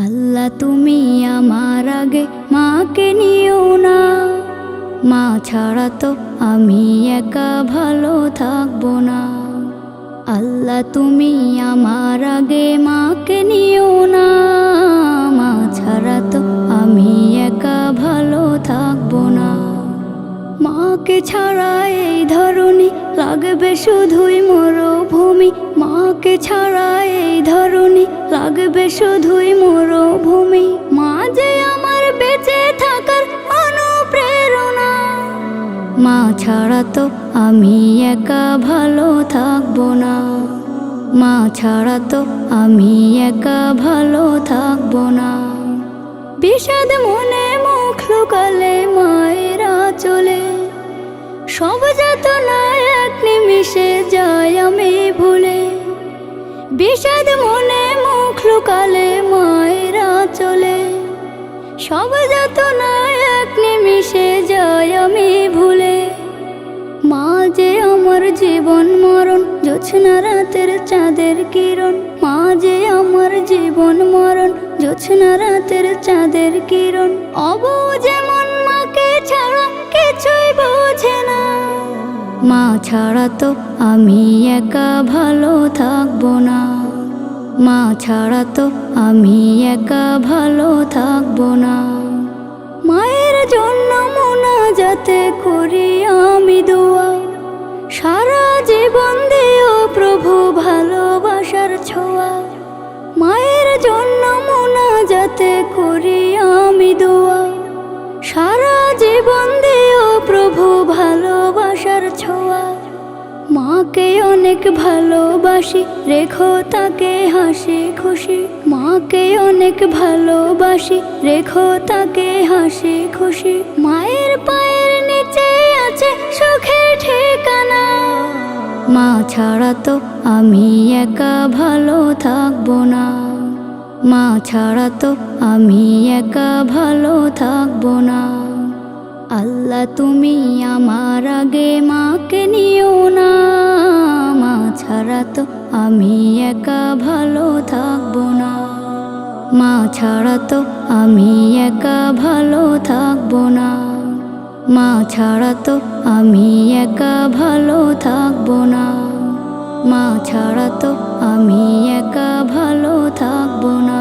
আল্লাহ তুমি আমার আগে মাকে নিও না, মা ছাড়া তো আমি একা ভালো থাকবো না। আল্লাহ তুমি আমার আগে মাকে নিও না, মা ছাড়া তো আমি একা ভালো থাকবো না। মাকে ছাড়া এই ধরনী লাগবে শুধুই মরুভূমি, মাকে ছাড়া এই ধরনী লাগবে শুধুই মরুভূমি। মা যে আমার বেঁচে থাকার অনুপ্রেরণা, মা ছাড়া তো আমি একা ভালো থাকবো না। মা ছাড়া তো আমি একা ভালো থাকবো না। বিষাদ মনে মুখ লুকালে মায়েরা চলে, সব যাতনা এক নিমিষে যায় আমি ভুলে। বিষাদ মনে মুখ লুকালে মায়েরা চলে, সব যাতনা এক নিমিষে যায় আমি ভুলে। মা যে আমার জীবন মরণ, জোছনা রাতের চাঁদের কিরণ। মা যে আমার জীবন মরণ, জোছনা রাতের চাঁদের কিরণ। অবুঝ মন মাকে ছাড়া কিছুই বোঝে না, মা ছাড়া তো আমি একা ভালো থাকবো না। মা ছাড়া তো আমি একা ভালো থাকবো না। মায়ের জন্য মোনাজাতে করি আমি দোয়া, সারা জীবন দিও প্রভু ভালোবাসার ছোঁয়া। মায়ের জন্য মোনাজাতে করি আমি দোয়া, সারা জীবন দিও প্রভু ভালোবাসার ছোঁয়া। মাকে অনেক ভালোবাসি, রেখো তাকে হাসি খুশি। মাকে অনেক ভালোবাসি, রেখো তাকে হাসি খুশি। মায়ের পায়ের নিচে আছে সুখের ঠিকানা, মা ছাড়া তো আমি একা ভালো থাকবো না। মা ছাড়া তো আমি একা ভালো থাকবো না। আল্লাহ তুমি আমার আগে মাকে নিও না, মা ছাড়া তো আমি একা ভালো থাকবো না। মা ছাড়া তো আমি একা ভালো থাকবো না। মা ছাড়া তো আমি একা ভালো থাকবো না। মা ছাড়া তো আমি একা ভালো থাকবো না।